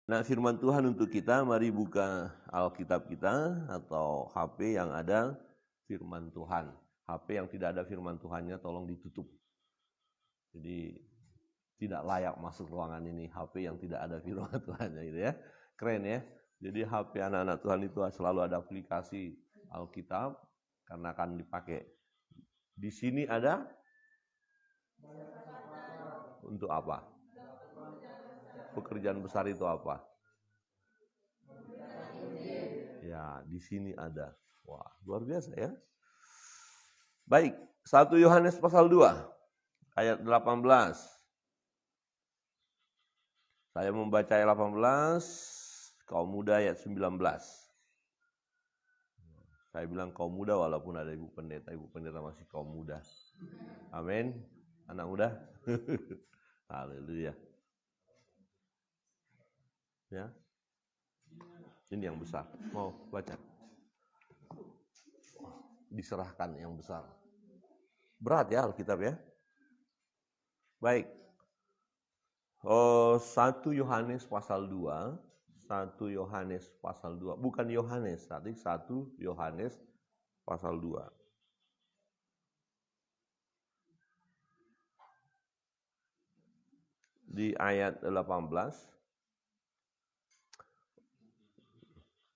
Nah, firman Tuhan untuk kita, mari buka Alkitab kita atau HP yang ada firman Tuhan. HP yang tidak ada firman Tuhannya tolong ditutup. Jadi tidak layak masuk ruangan ini, HP yang tidak ada firman Tuhannya gitu ya. Keren ya. Jadi HP anak-anak Tuhan itu selalu ada aplikasi Alkitab karena akan dipakai. Di sini ada untuk apa? Pekerjaan besar itu apa? Ya, di sini ada. Wah, luar biasa ya. Baik, 1 Yohanes pasal 2 ayat 18. Saya membaca ayat 18, kaum muda ayat 19. Saya bilang kaum muda walaupun ada ibu pendeta masih kaum muda. Amin. Anak muda. Haleluya. Ya. Ini yang besar. Mau baca? Diserahkan yang besar. Berat ya Alkitab ya. Baik. 1 Yohanes pasal 2. 1 Yohanes pasal 2. Bukan Yohanes, tapi 1 Yohanes pasal 2. Di ayat 18.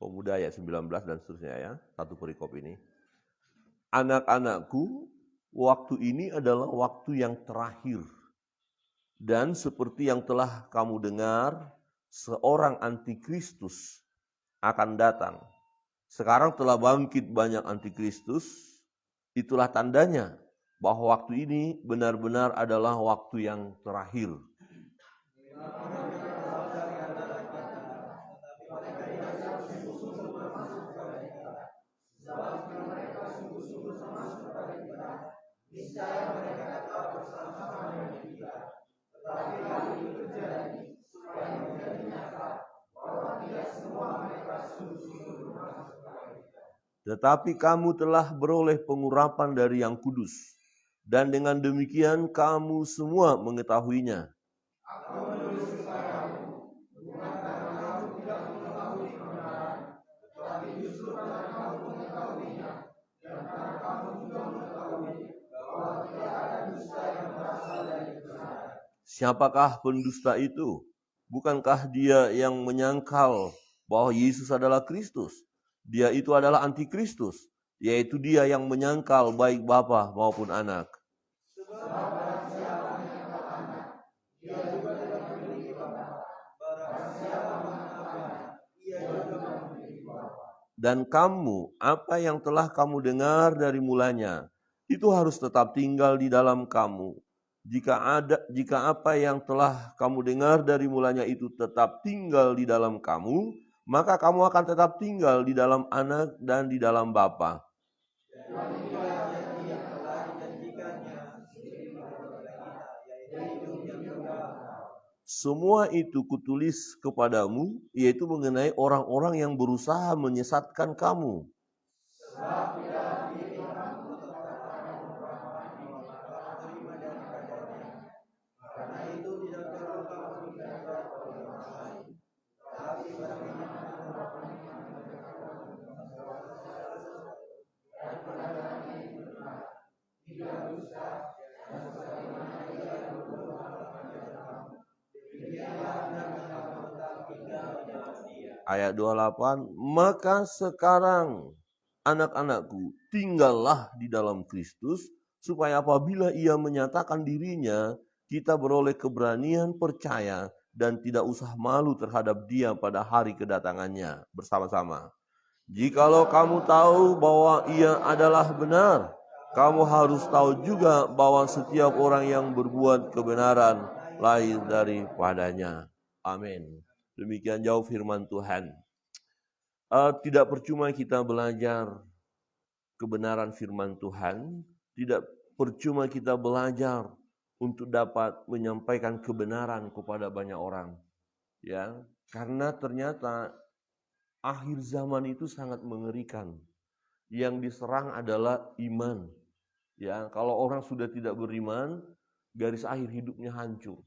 Pemuda ayat 19 dan seterusnya ya, satu perikop ini. Anak-anakku, waktu ini adalah waktu yang terakhir. Dan seperti yang telah kamu dengar, seorang antikristus akan datang. Sekarang telah bangkit banyak antikristus, itulah tandanya bahwa waktu ini benar-benar adalah waktu yang terakhir. Tetapi kamu telah beroleh pengurapan dari Yang Kudus, dan dengan demikian kamu semua mengetahuinya. Siapakah pendusta itu? Bukankah dia yang menyangkal bahwa Yesus adalah Kristus? Dia itu adalah antikristus, yaitu dia yang menyangkal baik bapa maupun anak. Dan kamu, apa yang telah kamu dengar dari mulanya, itu harus tetap tinggal di dalam kamu. Jika apa yang telah kamu dengar dari mulanya itu tetap tinggal di dalam kamu, maka kamu akan tetap tinggal di dalam anak dan di dalam bapa. Semua itu kutulis kepadamu, yaitu mengenai orang-orang yang berusaha menyesatkan kamu. Ayat 28, maka sekarang anak-anakku, tinggallah di dalam Kristus, supaya apabila ia menyatakan dirinya, kita beroleh keberanian percaya dan tidak usah malu terhadap dia pada hari kedatangannya bersama-sama. Jikalau kamu tahu bahwa ia adalah benar, kamu harus tahu juga bahwa setiap orang yang berbuat kebenaran lahir daripadanya. Amin. Demikian jauh firman Tuhan. Tidak percuma kita belajar kebenaran firman Tuhan, tidak percuma kita belajar untuk dapat menyampaikan kebenaran kepada banyak orang. Ya, karena ternyata akhir zaman itu sangat mengerikan. Yang diserang adalah iman. Ya, kalau orang sudah tidak beriman, garis akhir hidupnya hancur.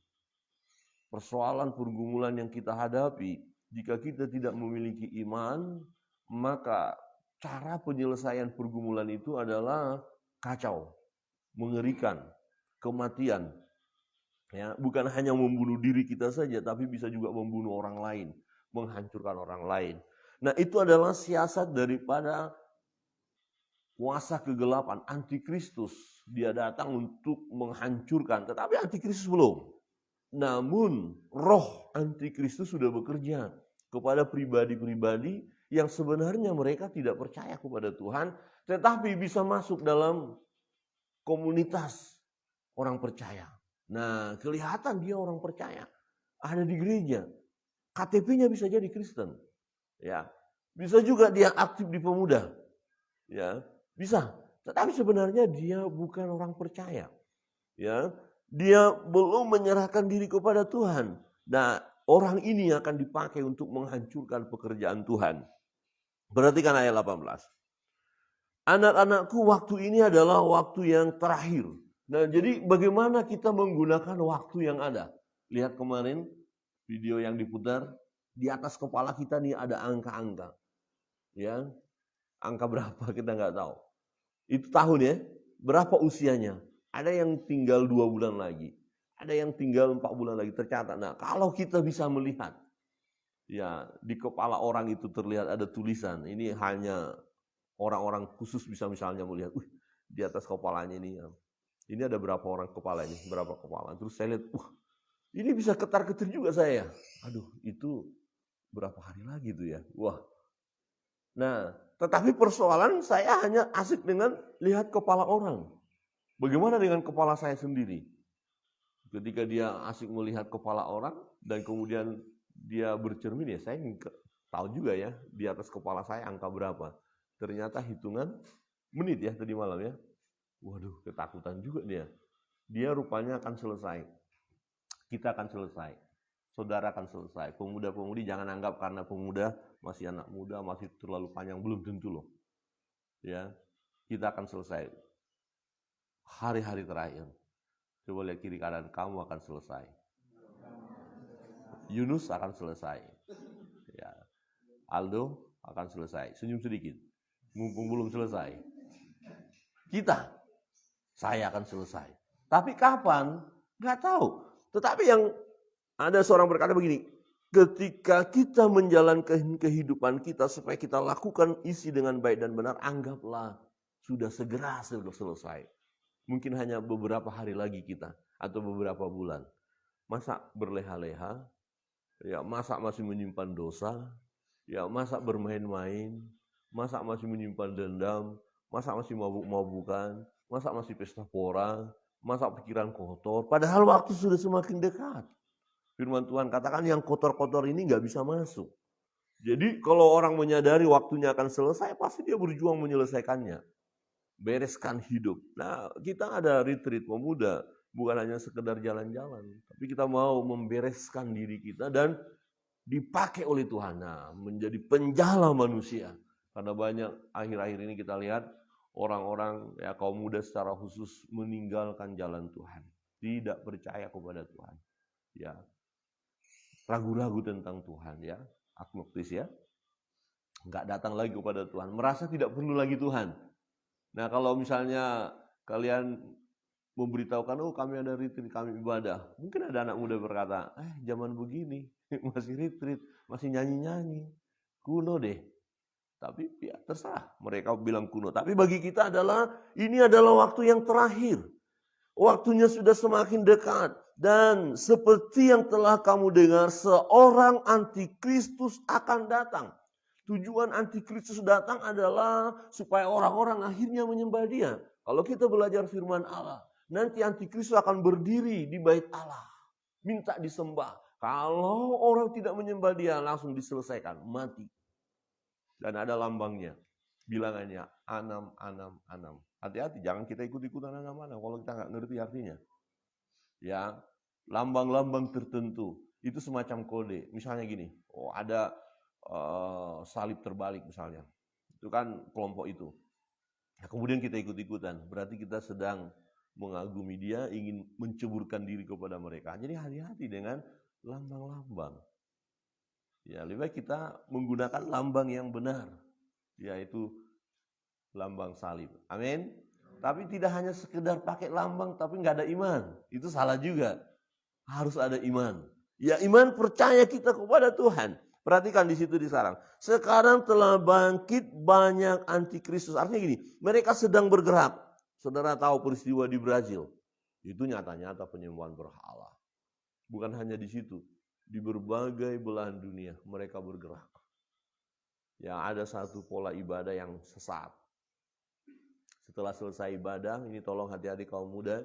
persoalan pergumulan yang kita hadapi, jika kita tidak memiliki iman, maka cara penyelesaian pergumulan itu adalah kacau, mengerikan, kematian. Ya, bukan hanya membunuh diri kita saja, tapi bisa juga membunuh orang lain, menghancurkan orang lain. Nah, itu adalah siasat daripada kuasa kegelapan, antikristus. Dia datang untuk menghancurkan, tetapi antikristus belum. Namun roh antikristus sudah bekerja kepada pribadi-pribadi yang sebenarnya mereka tidak percaya kepada Tuhan, tetapi bisa masuk dalam komunitas orang percaya. Nah, kelihatan dia orang percaya, ada di gereja, KTP-nya bisa jadi Kristen, ya, bisa juga dia aktif di pemuda, ya, bisa. Tetapi sebenarnya dia bukan orang percaya, ya. Dia belum menyerahkan diri kepada Tuhan. Nah, orang ini akan dipakai untuk menghancurkan pekerjaan Tuhan. Perhatikan ayat 18. Anak-anakku, waktu ini adalah waktu yang terakhir. Nah, jadi bagaimana kita menggunakan waktu yang ada? Lihat kemarin video yang diputar, di atas kepala kita nih ada angka-angka. Ya, angka berapa kita nggak tahu. Itu tahun ya, berapa usianya? Ada yang tinggal 2 bulan lagi, ada yang tinggal 4 bulan lagi tercatat. Nah, kalau kita bisa melihat, ya di kepala orang itu terlihat ada tulisan. Ini hanya orang-orang khusus bisa misalnya melihat, di atas kepalanya ini ada berapa orang kepala ini, berapa kepala. Terus saya lihat, ini bisa ketar-ketir juga saya. Aduh, itu berapa hari lagi tuh ya? Wah. Nah, tetapi persoalan saya hanya asik dengan lihat kepala orang. Bagaimana dengan kepala saya sendiri? Ketika dia asik melihat kepala orang dan kemudian dia bercermin, ya saya tahu juga ya di atas kepala saya angka berapa. Ternyata hitungan menit ya tadi malam ya. Waduh, ketakutan juga dia. Dia rupanya akan selesai. Kita akan selesai. Saudara akan selesai. Pemuda-pemudi jangan anggap karena pemuda masih anak muda, masih terlalu panjang, belum tentu loh. Ya, kita akan selesai. Hari-hari terakhir. Coba lihat kiri kanan, kamu akan selesai. Yunus akan selesai. Ya. Aldo akan selesai. Senyum sedikit. Mumpung belum selesai. Saya akan selesai. Tapi kapan? Nggak tahu. Tetapi yang ada seorang berkata begini, ketika kita menjalankan kehidupan kita supaya kita lakukan isi dengan baik dan benar, anggaplah sudah segera selesai. Mungkin hanya beberapa hari lagi kita atau beberapa bulan. Masa berleha-leha? Ya, masa masih menyimpan dosa? Ya, masa bermain-main? Masa masih menyimpan dendam? Masa masih mabuk-mabukan? Masa masih pesta pora? Masa pikiran kotor? Padahal waktu sudah semakin dekat. Firman Tuhan katakan yang kotor-kotor ini nggak bisa masuk. Jadi kalau orang menyadari waktunya akan selesai, pasti dia berjuang menyelesaikannya. Bereskan hidup. Nah, kita ada retreat pemuda, bukan hanya sekedar jalan-jalan, tapi kita mau membereskan diri kita dan dipakai oleh Tuhan. Nah, menjadi penjala manusia. Karena banyak akhir-akhir ini kita lihat orang-orang ya kaum muda secara khusus meninggalkan jalan Tuhan, tidak percaya kepada Tuhan. Ya. Ragu-ragu tentang Tuhan ya, agnostis ya. Enggak datang lagi kepada Tuhan, merasa tidak perlu lagi Tuhan. Nah, kalau misalnya kalian memberitahukan, kami ada retreat, kami ibadah. Mungkin ada anak muda berkata, zaman begini, masih retreat, masih nyanyi-nyanyi. Kuno deh. Tapi ya terserah, mereka bilang kuno. Tapi bagi kita ini adalah waktu yang terakhir. Waktunya sudah semakin dekat. Dan seperti yang telah kamu dengar, seorang antikristus akan datang. Tujuan antikristus datang adalah supaya orang-orang akhirnya menyembah dia. Kalau kita belajar firman Allah, nanti antikristus akan berdiri di bait Allah. Minta disembah. Kalau orang tidak menyembah dia, langsung diselesaikan, mati. Dan ada lambangnya. Bilangannya, anam, anam, anam. Hati-hati, jangan kita ikut-ikutan anam-anam kalau kita nggak ngerti artinya. Ya, lambang-lambang tertentu. Itu semacam kode. Misalnya gini, ada salib terbalik misalnya, itu kan kelompok itu. Nah, kemudian kita ikut-ikutan, berarti kita sedang mengagumi dia, ingin menceburkan diri kepada mereka. Jadi hati-hati dengan lambang-lambang. Ya, lebih baik kita menggunakan lambang yang benar, yaitu lambang salib. Amin. Tapi tidak hanya sekedar pakai lambang tapi nggak ada iman. Itu salah juga. Harus ada iman. Ya, iman percaya kita kepada Tuhan. Perhatikan di situ di sarang. Sekarang telah bangkit banyak antikristus. Artinya gini, mereka sedang bergerak. Saudara tahu peristiwa di Brazil. Itu nyata-nyata penyembahan berhala. Bukan hanya di situ. Di berbagai belahan dunia mereka bergerak. Ya, ada satu pola ibadah yang sesat. Setelah selesai ibadah, ini tolong hati-hati kaum muda,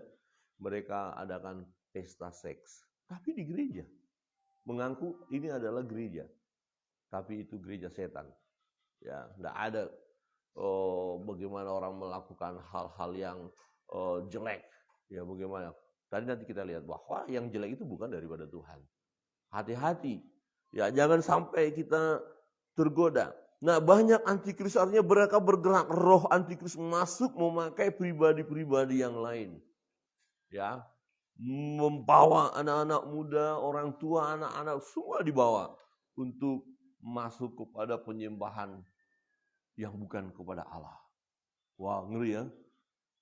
mereka adakan pesta seks. Tapi di gereja. Mengaku ini adalah gereja. Tapi itu gereja setan. Ya, enggak ada bagaimana orang melakukan hal-hal yang jelek. Ya, bagaimana? Tadi nanti kita lihat bahwa yang jelek itu bukan daripada Tuhan. Hati-hati. Ya, jangan sampai kita tergoda. Nah, banyak antikristus, artinya mereka bergerak, roh antikristus masuk memakai pribadi-pribadi yang lain. Ya, membawa anak-anak muda, orang tua, anak-anak semua dibawa untuk masuk kepada penyembahan yang bukan kepada Allah. Wah, ngeri ya.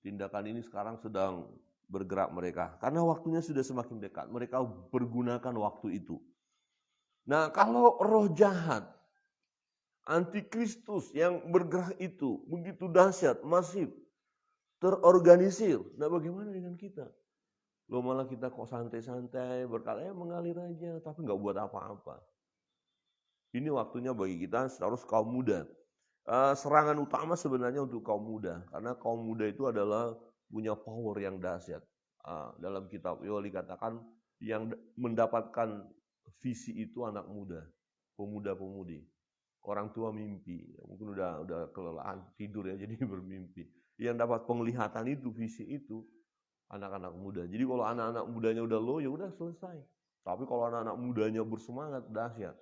Tindakan ini sekarang sedang bergerak mereka. Karena waktunya sudah semakin dekat. Mereka pergunakan waktu itu. Nah, kalau roh jahat, antikristus yang bergerak itu begitu dahsyat, masif, terorganisir. Nah, bagaimana dengan kita? Loh, malah kita kok santai-santai, berkata mengalir aja, tapi nggak buat apa-apa. Ini waktunya bagi kita harus kaum muda. Serangan utama sebenarnya untuk kaum muda, karena kaum muda itu adalah punya power yang dahsyat. Dalam kitab Yoel dikatakan yang mendapatkan visi itu anak muda, pemuda-pemudi. Orang tua mimpi, mungkin udah kelelahan tidur ya, jadi bermimpi. Yang dapat penglihatan itu, visi itu, anak-anak muda. Jadi kalau anak-anak mudanya udah low, ya udah selesai. Tapi kalau anak-anak mudanya bersemangat, dahsyat.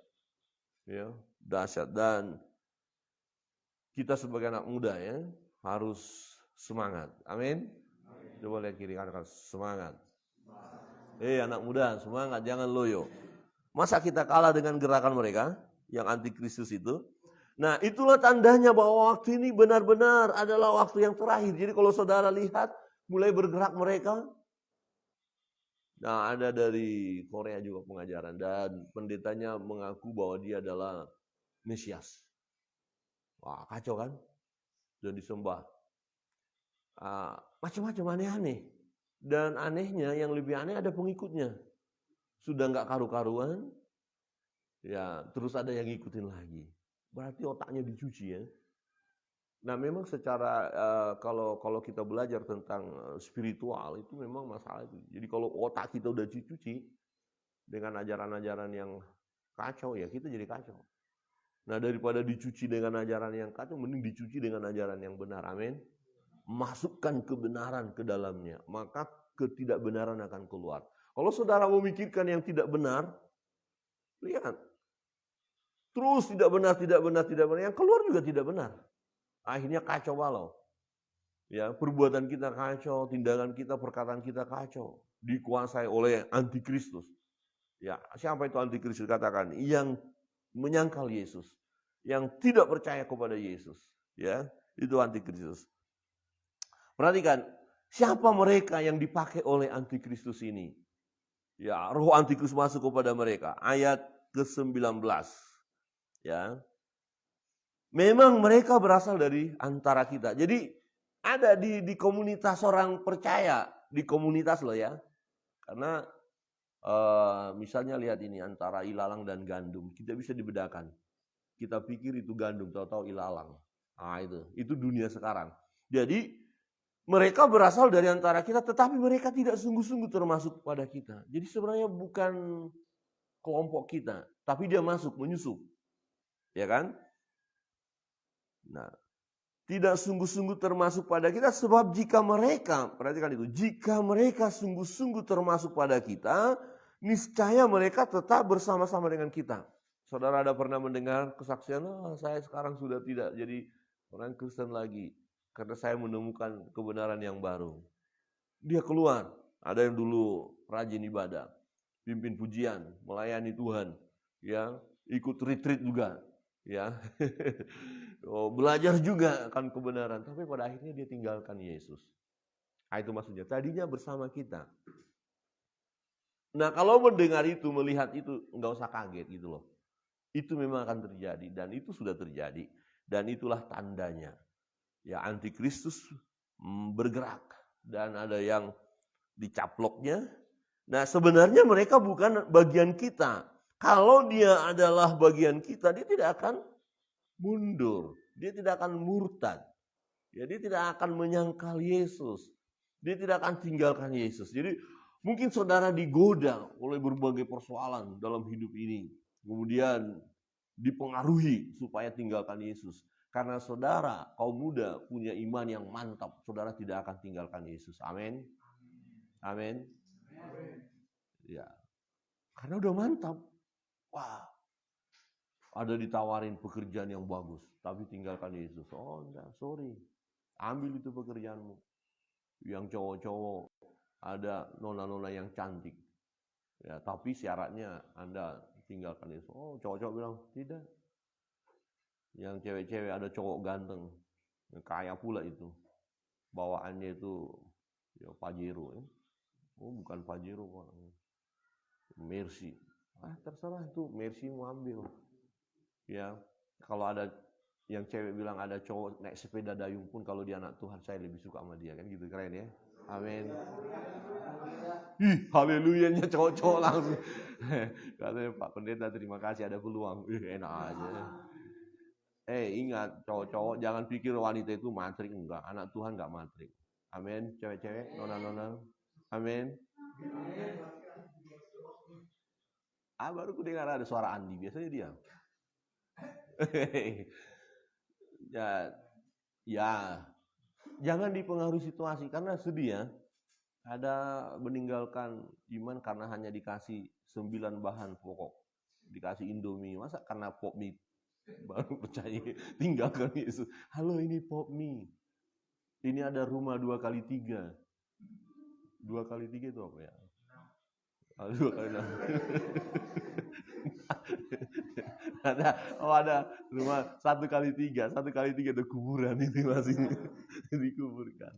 Ya, dahsyat. Dan kita sebagai anak muda ya harus semangat. Amin. Coba lihat kiri kanan, semangat. Anak muda, semangat, jangan loyo. Masa kita kalah dengan gerakan mereka yang antikristus itu? Nah, itulah tandanya bahwa waktu ini benar-benar adalah waktu yang terakhir. Jadi kalau saudara lihat mulai bergerak mereka. Nah, ada dari Korea juga pengajaran dan pendetanya mengaku bahwa dia adalah Mesias. Wah, kacau kan? Dan disembah. Macam-macam aneh-aneh. Dan anehnya yang lebih aneh ada pengikutnya. Sudah nggak karu-karuan, ya terus ada yang ngikutin lagi. Berarti otaknya dicuci ya. Nah, memang secara kalau kita belajar tentang spiritual itu memang masalah itu. Jadi kalau otak kita udah dicuci dengan ajaran-ajaran yang kacau, ya kita jadi kacau. Nah, daripada dicuci dengan ajaran yang kacau, mending dicuci dengan ajaran yang benar. Amin. Masukkan kebenaran ke dalamnya, maka ketidakbenaran akan keluar. Kalau saudara memikirkan yang tidak benar, lihat. Terus tidak benar, yang keluar juga tidak benar. Akhirnya kacau balau. Ya, perbuatan kita kacau, tindakan kita, perkataan kita kacau. Dikuasai oleh antikristus. Ya, siapa itu antikristus? Katakan, yang menyangkal Yesus, yang tidak percaya kepada Yesus. Ya, itu antikristus. Perhatikan, siapa mereka yang dipakai oleh antikristus ini? Ya, roh antikristus masuk kepada mereka. Ayat ke-19. Ya. Memang mereka berasal dari antara kita. Jadi ada di komunitas orang percaya, di komunitas loh ya. Karena misalnya lihat ini antara ilalang dan gandum, kita bisa dibedakan. Kita pikir itu gandum, tahu-tahu ilalang. Ah, itu dunia sekarang. Jadi mereka berasal dari antara kita, tetapi mereka tidak sungguh-sungguh termasuk pada kita. Jadi sebenarnya bukan kelompok kita, tapi dia masuk, menyusup. Ya kan? Nah, tidak sungguh-sungguh termasuk pada kita, sebab jika mereka, perhatikan itu, jika mereka sungguh-sungguh termasuk pada kita, niscaya mereka tetap bersama-sama dengan kita. Saudara ada pernah mendengar kesaksian, saya sekarang sudah tidak jadi orang Kristen lagi. Karena saya menemukan kebenaran yang baru. Dia keluar. Ada yang dulu rajin ibadah. pimpin pujian, melayani Tuhan, ya, ikut retreat juga, ya. Belajar juga akan kebenaran, tapi pada akhirnya dia tinggalkan Yesus. Nah, itu maksudnya, tadinya bersama kita. Nah, kalau mendengar itu, melihat itu, enggak usah kaget gitu loh. Itu memang akan terjadi, dan itu sudah terjadi. Dan itulah tandanya. Ya, antikristus bergerak, dan ada yang dicaploknya. Nah, sebenarnya mereka bukan bagian kita. Kalau dia adalah bagian kita, dia tidak akan mundur. Dia tidak akan murtad. Ya, dia tidak akan menyangkal Yesus. Dia tidak akan tinggalkan Yesus. Jadi mungkin saudara digoda oleh berbagai persoalan dalam hidup ini. Kemudian dipengaruhi supaya tinggalkan Yesus. Karena saudara, kaum muda, punya iman yang mantap. Saudara tidak akan tinggalkan Yesus. Amin. Amin. Ya, karena udah mantap. Wah, ada ditawarin pekerjaan yang bagus, tapi tinggalkan Yesus. Oh enggak, sorry. Ambil itu pekerjaanmu. Yang cowok-cowok, ada nona-nona yang cantik. Ya, tapi syaratnya Anda tinggalkan Yesus. Oh, cowok-cowok bilang, tidak. Yang cewek-cewek ada cowok ganteng. Kaya pula itu. Bawaannya itu ya Pajero. Ya. Oh, bukan Pajero, Pak. Mercy. Terserah itu, Mercy mau ambil. Ya, kalau ada yang cewek bilang ada cowok naik sepeda dayung pun, kalau dia anak Tuhan, saya lebih suka sama dia, kan gitu, keren ya. Amin. Haleluyanya cowok-cowok langsung. Katanya Pak Pendeta terima kasih ada peluang. Enak aja. Ingat cowok-cowok jangan pikir wanita itu matrik, enggak. Anak Tuhan enggak matrik. Amin. Cewek-cewek, nona-nona. Amin. Baru ku dengar ada suara Andi, biasanya dia. Ya, jangan dipengaruhi situasi, karena sedih ya. Ada meninggalkan iman karena hanya dikasih 9 bahan pokok. Dikasih Indomie, masa karena pop mie baru percaya, tinggalkan Yesus. Halo, ini pop mie. Ini ada rumah 2x3. 2x3 itu apa ya? 2x6. ada rumah 1x3. 1x3 ada kuburan, itu masih dikuburkan.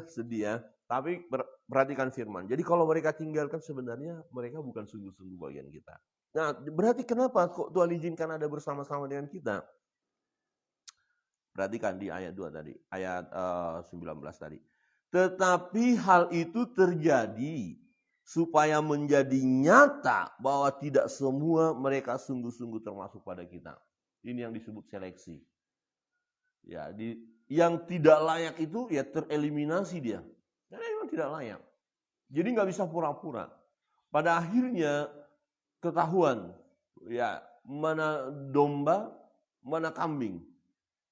Sedih ya. Tapi perhatikan firman. Jadi kalau mereka tinggalkan, sebenarnya mereka bukan sungguh-sungguh bagian kita. Nah, berarti kenapa kok Tuhan izinkan ada bersama-sama dengan kita? Perhatikan di ayat 2 tadi, ayat 19 tadi. Tetapi hal itu terjadi supaya menjadi nyata bahwa tidak semua mereka sungguh-sungguh termasuk pada kita. Ini yang disebut seleksi. Ya, yang tidak layak itu ya tereliminasi dia. Karena memang tidak layak. Jadi nggak bisa pura-pura. Pada akhirnya ketahuan ya mana domba, mana kambing.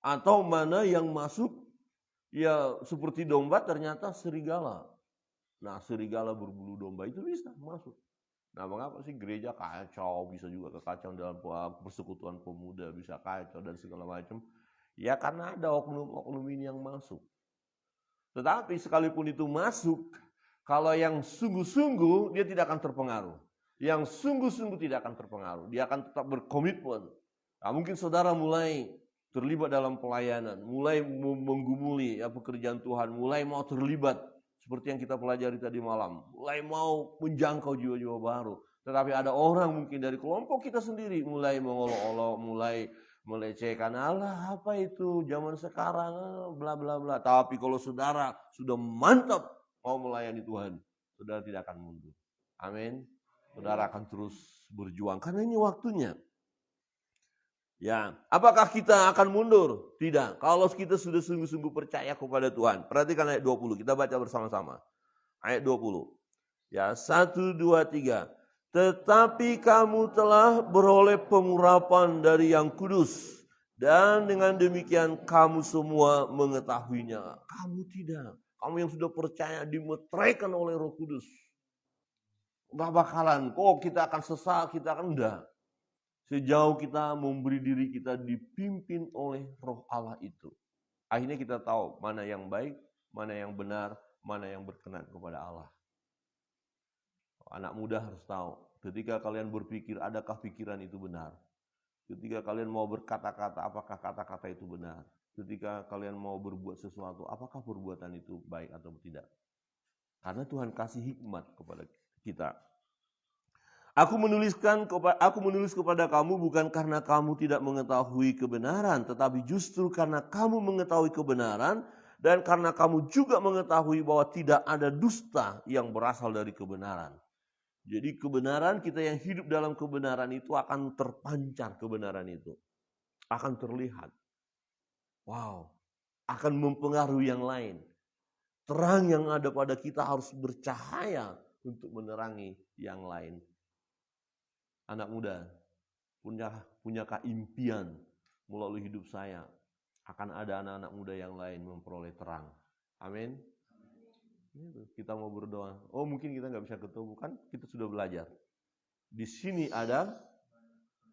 Atau mana yang masuk ya seperti domba ternyata serigala. Nah, serigala berbulu domba itu bisa masuk. Nah, mengapa sih gereja kacau, bisa juga kekacauan dalam persekutuan pemuda, bisa kacau dan segala macam. Ya karena ada oknum-oknum ini yang masuk. Tetapi sekalipun itu masuk, kalau yang sungguh-sungguh dia tidak akan terpengaruh. Yang sungguh-sungguh tidak akan terpengaruh. Dia akan tetap berkomitmen. Nah, mungkin saudara mulai terlibat dalam pelayanan, mulai menggumuli ya, pekerjaan Tuhan, mulai mau terlibat seperti yang kita pelajari tadi malam, mulai mau menjangkau jiwa-jiwa baru. Tetapi ada orang mungkin dari kelompok kita sendiri mulai mengolok-olok, mulai melecehkan, Allah apa itu zaman sekarang bla bla bla. Tapi kalau saudara sudah mantap mau melayani Tuhan, saudara tidak akan mundur. Amin. Saudara akan terus berjuang karena ini waktunya. Ya, apakah kita akan mundur? Tidak. Kalau kita sudah sungguh-sungguh percaya kepada Tuhan. Perhatikan ayat 20, kita baca bersama-sama. Ayat 20. Ya, 1 2 3. Tetapi kamu telah beroleh pengurapan dari Yang Kudus, dan dengan demikian kamu semua mengetahuinya. Kamu tidak. Kamu yang sudah percaya dimeteraikan oleh Roh Kudus. Gak bakalan, kita akan sesat, kita akan enggak. Sejauh kita memberi diri kita dipimpin oleh Roh Allah itu. Akhirnya kita tahu mana yang baik, mana yang benar, mana yang berkenan kepada Allah. Anak muda harus tahu, ketika kalian berpikir, adakah pikiran itu benar? Ketika kalian mau berkata-kata, apakah kata-kata itu benar? Ketika kalian mau berbuat sesuatu, apakah perbuatan itu baik atau tidak? Karena Tuhan kasih hikmat kepada kita. Aku menulis kepada kamu bukan karena kamu tidak mengetahui kebenaran, tetapi justru karena kamu mengetahui kebenaran dan karena kamu juga mengetahui bahwa tidak ada dusta yang berasal dari kebenaran. Jadi kebenaran, kita yang hidup dalam kebenaran itu akan terpancar, kebenaran itu akan terlihat. Wow, akan mempengaruhi yang lain. Terang yang ada pada kita harus bercahaya untuk menerangi yang lain. Anak muda, punyakah impian melalui hidup saya akan ada anak-anak muda yang lain memperoleh terang? Amin. Kita mau berdoa. Oh, mungkin kita nggak bisa ketemu, kan kita sudah belajar. Di sini ada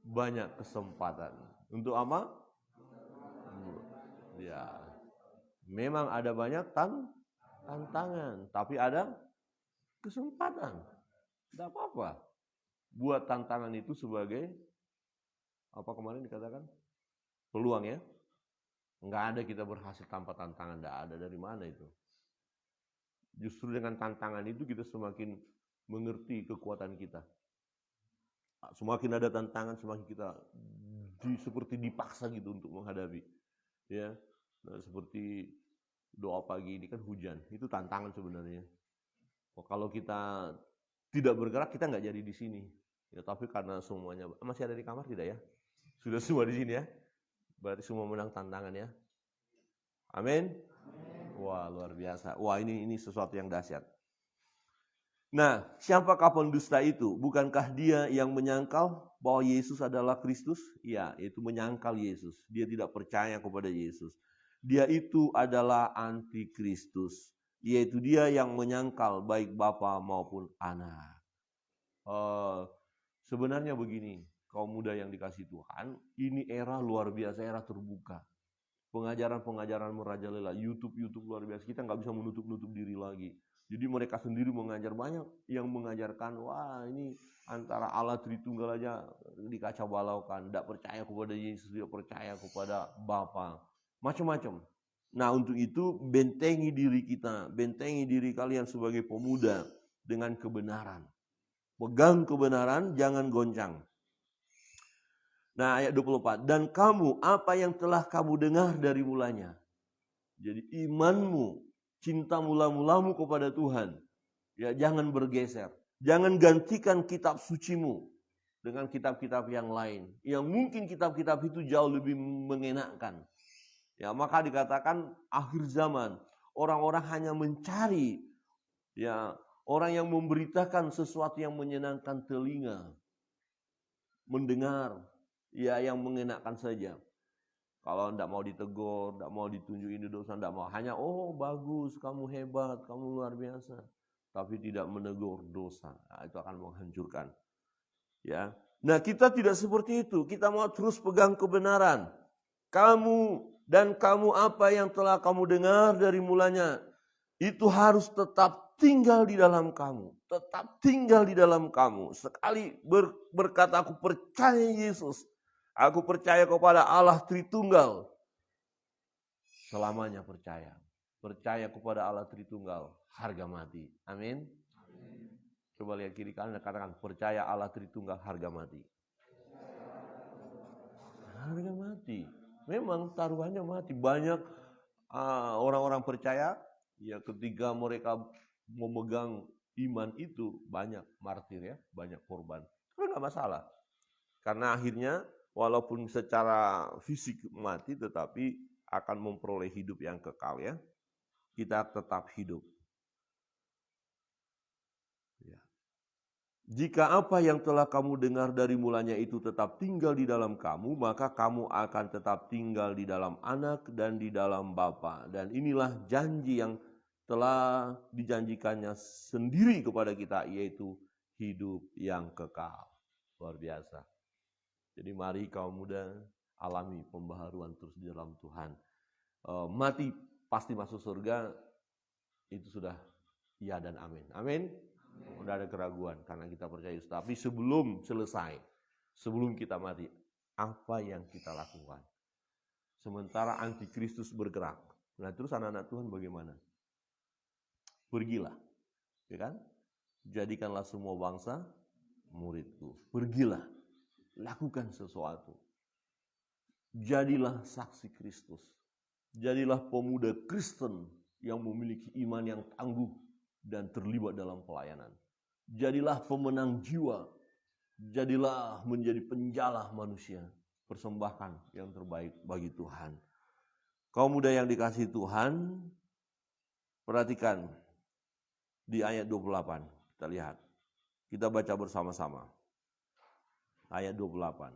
banyak kesempatan. Untuk apa? Ya, memang ada banyak tantangan, tapi ada kesempatan. Tidak apa-apa. Buat tantangan itu sebagai apa kemarin dikatakan? Peluang ya. Enggak ada kita berhasil tanpa tantangan, enggak ada. Dari mana itu? Justru dengan tantangan itu kita semakin mengerti kekuatan kita. Semakin ada tantangan, semakin kita seperti dipaksa gitu untuk menghadapi. Ya, nah, seperti doa pagi ini kan hujan, itu tantangan sebenarnya. Kalau kita tidak bergerak, kita nggak jadi di sini. Ya, tapi karena semuanya masih ada di kamar tidak ya? Sudah semua di sini ya. Berarti semua menang tantangan ya. Amin. Wah, luar biasa. Wah, ini sesuatu yang dahsyat. Nah, siapakah pendusta itu? Bukankah dia yang menyangkal bahwa Yesus adalah Kristus? Ya, itu menyangkal Yesus. Dia tidak percaya kepada Yesus. Dia itu adalah antikristus. Yaitu dia yang menyangkal baik Bapa maupun Anak. Sebenarnya begini, kaum muda yang dikasih Tuhan, ini era luar biasa, era terbuka. Pengajaran-pengajaran merajalela, YouTube luar biasa. Kita nggak bisa menutup diri lagi. Jadi mereka sendiri mengajar, banyak yang mengajarkan, wah ini antara Allah Tritunggal aja dikacau balaukan, tidak percaya kepada Yesus, tidak percaya kepada Bapa, macam-macam. Nah, untuk itu bentengi diri kita, bentengi diri kalian sebagai pemuda dengan kebenaran. Pegang kebenaran, jangan goncang. Nah, ayat 24. Dan kamu, apa yang telah kamu dengar dari mulanya. Jadi imanmu, cinta mula-mulamu kepada Tuhan. Ya, jangan bergeser. Jangan gantikan kitab sucimu dengan kitab-kitab yang lain. Yang mungkin kitab-kitab itu jauh lebih mengenakkan. Ya, maka dikatakan akhir zaman. Orang-orang hanya mencari, ya, orang yang memberitakan sesuatu yang menyenangkan telinga. Mendengar, ya yang mengenakkan saja. Kalau tidak mau ditegur, tidak mau ditunjukin dosa, tidak mau. Hanya, oh bagus, kamu hebat, kamu luar biasa. Tapi tidak menegur dosa. Nah, itu akan menghancurkan. Ya. Nah, kita tidak seperti itu. Kita mau terus pegang kebenaran. Kamu apa yang telah kamu dengar dari mulanya, itu harus tetap tinggal di dalam kamu. Tetap tinggal di dalam kamu. Sekali berkata, aku percaya Yesus. Aku percaya kepada Allah Tritunggal. Selamanya percaya. Percaya kepada Allah Tritunggal. Harga mati. Amin. Coba lihat kiri kanan, katakan percaya Allah Tritunggal, harga mati. Harga mati. Memang taruhannya mati. Banyak orang-orang percaya, ya ketika mereka memegang iman itu banyak martir ya, banyak korban. Itu nggak masalah. Karena akhirnya walaupun secara fisik mati, tetapi akan memperoleh hidup yang kekal ya. Kita tetap hidup. Ya. Jika apa yang telah kamu dengar dari mulanya itu tetap tinggal di dalam kamu, maka kamu akan tetap tinggal di dalam Anak dan di dalam Bapa. Dan inilah janji yang telah dijanjikannya sendiri kepada kita, yaitu hidup yang kekal. Luar biasa. Jadi mari kaum muda alami pembaharuan terus di dalam Tuhan. Mati pasti masuk surga, itu sudah ya dan amin. Amin. Udah ada keraguan karena kita percaya Yesus. Tapi sebelum selesai, sebelum kita mati, apa yang kita lakukan? Sementara antikristus bergerak. Nah terus anak-anak Tuhan bagaimana? Pergilah, ya kan? Jadikanlah semua bangsa muridku. Pergilah, lakukan sesuatu. Jadilah saksi Kristus. Jadilah pemuda Kristen yang memiliki iman yang tangguh dan terlibat dalam pelayanan. Jadilah pemenang jiwa. Jadilah menjadi penjala manusia. Persembahkan yang terbaik bagi Tuhan. Kaum muda yang dikasihi Tuhan, perhatikan di ayat 28. Kita lihat. Kita baca bersama-sama. Ayat 28.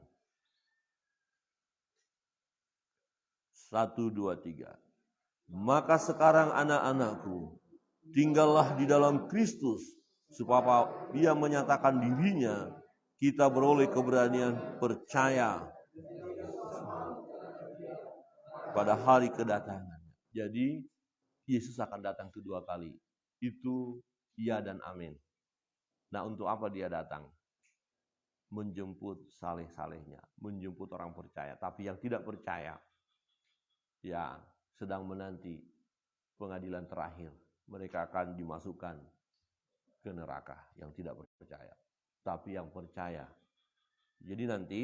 1, 2, 3. Maka sekarang anak-anakku, tinggallah di dalam Kristus, supaya Ia menyatakan dirinya, kita beroleh keberanian percaya pada hari kedatangan. Jadi Yesus akan datang kedua kali. Itu ya dan amin. Nah untuk apa dia datang? Menjemput saleh-salehnya, menjemput orang percaya. Tapi yang tidak percaya, ya sedang menanti pengadilan terakhir. Mereka akan dimasukkan ke neraka yang tidak percaya. Tapi yang percaya. Jadi nanti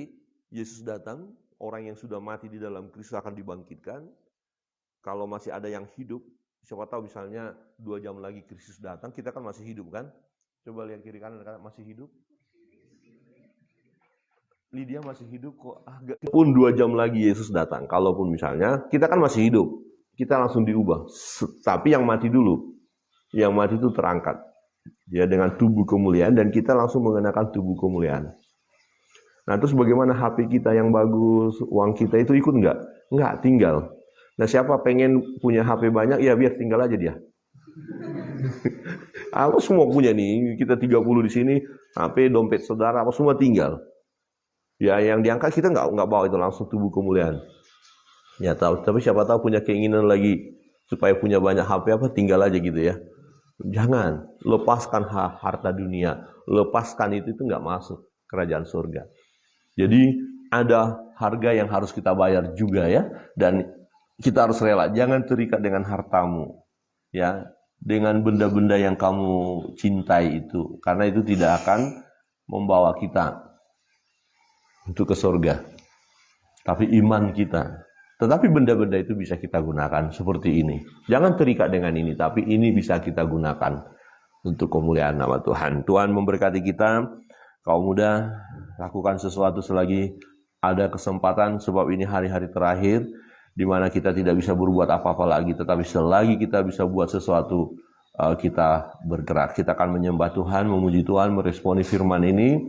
Yesus datang, orang yang sudah mati di dalam Kristus akan dibangkitkan. Kalau masih ada yang hidup, siapa tahu misalnya 2 jam lagi Kristus datang, kita kan masih hidup kan? Coba lihat kiri kanan, masih hidup. Lydia masih hidup kok. Pun 2 jam lagi Yesus datang. Kalaupun misalnya, kita kan masih hidup. Kita langsung diubah. Tapi yang mati dulu. Yang mati itu terangkat. Ya dengan tubuh kemuliaan dan kita langsung mengenakan tubuh kemuliaan. Nah terus bagaimana HP kita yang bagus, uang kita itu ikut enggak? Enggak, tinggal. Nah siapa pengen punya HP banyak, ya biar tinggal aja dia. Apa semua punya nih, kita 30 di sini, HP, dompet saudara, apa semua tinggal. Ya yang diangkat kita enggak bawa itu langsung tubuh kemuliaan. Ya tahu, tapi siapa tahu punya keinginan lagi supaya punya banyak HP apa tinggal aja gitu ya. Jangan lepaskan harta dunia, lepaskan itu enggak masuk kerajaan surga. Jadi ada harga yang harus kita bayar juga ya, dan kita harus rela. Jangan terikat dengan hartamu, ya, dengan benda-benda yang kamu cintai itu, karena itu tidak akan membawa kita untuk ke surga. Tapi iman kita, tetapi benda-benda itu bisa kita gunakan seperti ini. Jangan terikat dengan ini, tapi ini bisa kita gunakan untuk kemuliaan nama Tuhan. Tuhan memberkati kita. Kaum muda, lakukan sesuatu selagi ada kesempatan, sebab ini hari-hari terakhir di mana kita tidak bisa berbuat apa-apa lagi, tetapi selagi kita bisa buat sesuatu, kita bergerak. Kita akan menyembah Tuhan, memuji Tuhan, meresponi firman ini.